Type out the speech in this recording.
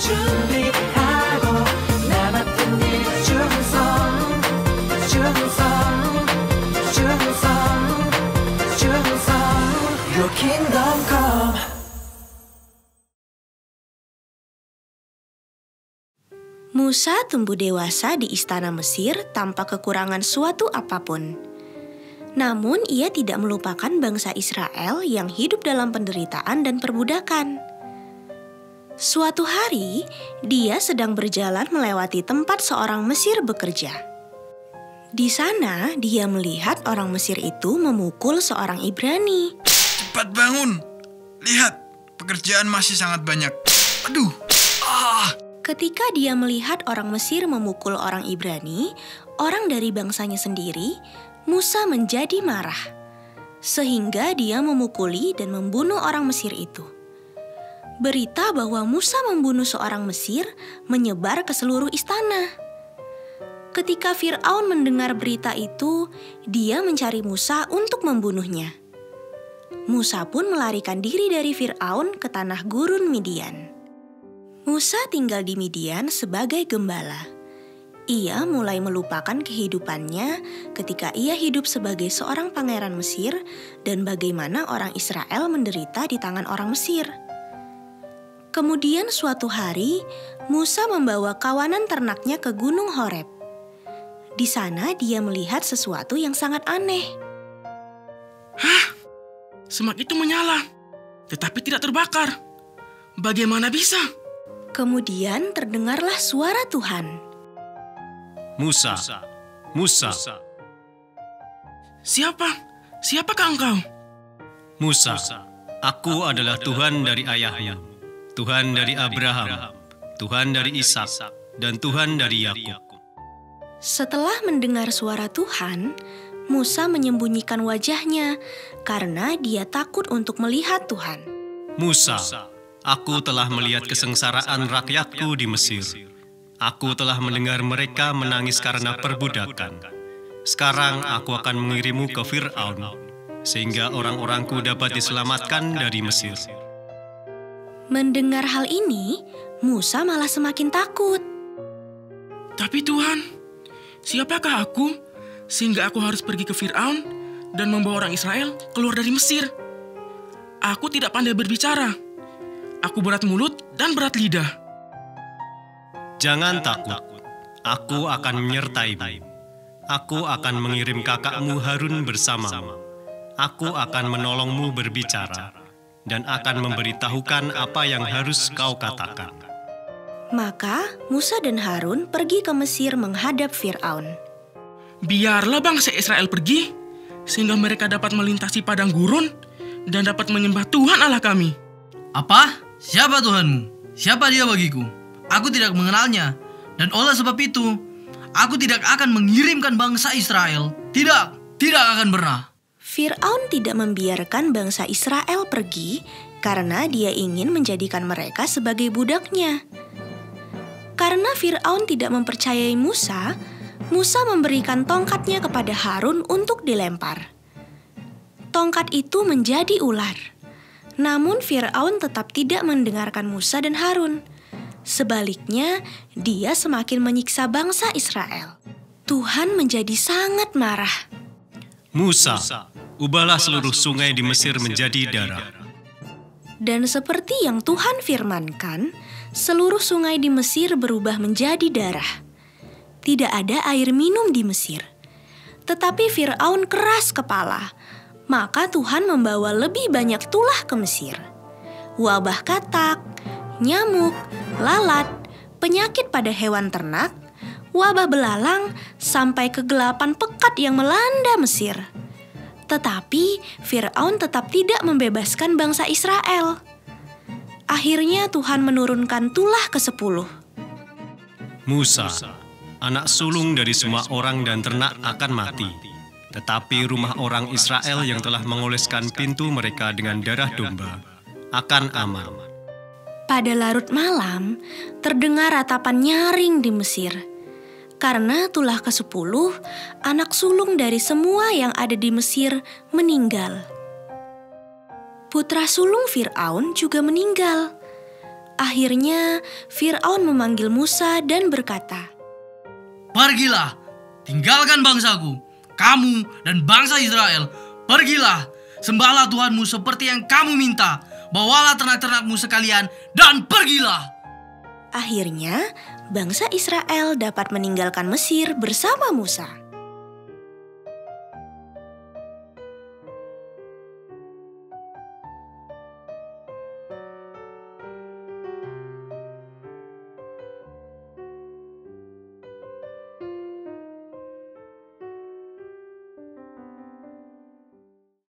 준비하고 나 맡은 일 충성 Your kingdom come. Musa tumbuh dewasa di istana Mesir tanpa kekurangan suatu apapun. Namun ia tidak melupakan bangsa Israel yang hidup dalam penderitaan dan perbudakan. Suatu hari, dia sedang berjalan melewati tempat seorang Mesir bekerja. Di sana, dia melihat orang Mesir itu memukul seorang Ibrani. Cepat bangun. Lihat, pekerjaan masih sangat banyak. Aduh. Ketika dia melihat orang Mesir memukul orang Ibrani, orang dari bangsanya sendiri, Musa menjadi marah. Sehingga dia memukuli dan membunuh orang Mesir itu. Berita bahwa Musa membunuh seorang Mesir menyebar ke seluruh istana. Ketika Fir'aun mendengar berita itu, dia mencari Musa untuk membunuhnya. Musa pun melarikan diri dari Fir'aun ke tanah gurun Midian. Musa tinggal di Midian sebagai gembala. Ia mulai melupakan kehidupannya ketika ia hidup sebagai seorang pangeran Mesir dan bagaimana orang Israel menderita di tangan orang Mesir. Kemudian suatu hari, Musa membawa kawanan ternaknya ke Gunung Horeb. Di sana dia melihat sesuatu yang sangat aneh. Hah? Semak itu menyala, tetapi tidak terbakar. Bagaimana bisa? Kemudian terdengarlah suara Tuhan. Musa, Musa. Siapakah engkau? Musa, aku adalah Tuhan dari ayahmu, Tuhan dari Abraham, Tuhan dari Ishak, dan Tuhan dari Yakub. Setelah mendengar suara Tuhan, Musa menyembunyikan wajahnya karena dia takut untuk melihat Tuhan. Musa, aku telah melihat kesengsaraan rakyatku di Mesir. Aku telah mendengar mereka menangis karena perbudakan. Sekarang aku akan mengirimmu ke Fir'aun, sehingga orang-orangku dapat diselamatkan dari Mesir. Mendengar hal ini, Musa malah semakin takut. Tapi Tuhan, siapakah aku sehingga aku harus pergi ke Fir'aun dan membawa orang Israel keluar dari Mesir? Aku tidak pandai berbicara. Aku berat mulut dan berat lidah. Jangan takut, aku akan menyertaimu. Aku akan mengirim kakakmu Harun bersamamu. Aku akan menolongmu berbicara dan akan memberitahukan apa yang harus kau katakan. Maka Musa dan Harun pergi ke Mesir menghadap Fir'aun. Biarlah bangsa Israel pergi, sehingga mereka dapat melintasi padang gurun dan dapat menyembah Tuhan Allah kami. Apa? Siapa Tuhanmu? Siapa dia bagiku? Aku tidak mengenalnya. Dan oleh sebab itu, aku tidak akan mengirimkan bangsa Israel. Tidak akan pernah. Fir'aun tidak membiarkan bangsa Israel pergi karena dia ingin menjadikan mereka sebagai budaknya. Karena Fir'aun tidak mempercayai Musa, Musa memberikan tongkatnya kepada Harun untuk dilempar. Tongkat itu menjadi ular. Namun Fir'aun tetap tidak mendengarkan Musa dan Harun. Sebaliknya, dia semakin menyiksa bangsa Israel. Tuhan menjadi sangat marah. Musa, ubahlah seluruh sungai di Mesir menjadi darah. Dan seperti yang Tuhan firmankan, seluruh sungai di Mesir berubah menjadi darah. Tidak ada air minum di Mesir. Tetapi Fir'aun keras kepala. Maka Tuhan membawa lebih banyak tulah ke Mesir. Wabah katak, nyamuk, lalat, penyakit pada hewan ternak, wabah belalang, sampai kegelapan pekat yang melanda Mesir. Tetapi Fir'aun tetap tidak membebaskan bangsa Israel. Akhirnya Tuhan menurunkan tulah ke-10. Musa, anak sulung dari semua orang dan ternak akan mati. Tetapi rumah orang Israel yang telah mengoleskan pintu mereka dengan darah domba akan aman. Pada larut malam, terdengar ratapan nyaring di Mesir. Karena tulah ke-10, anak sulung dari semua yang ada di Mesir meninggal. Putra sulung Fir'aun juga meninggal. Akhirnya, Firaun memanggil Musa dan berkata, Pergilah, tinggalkan bangsaku, kamu dan bangsa Israel. Pergilah, sembahlah Tuhanmu seperti yang kamu minta. Bawalah ternak-ternakmu sekalian dan pergilah. Akhirnya, bangsa Israel dapat meninggalkan Mesir bersama Musa.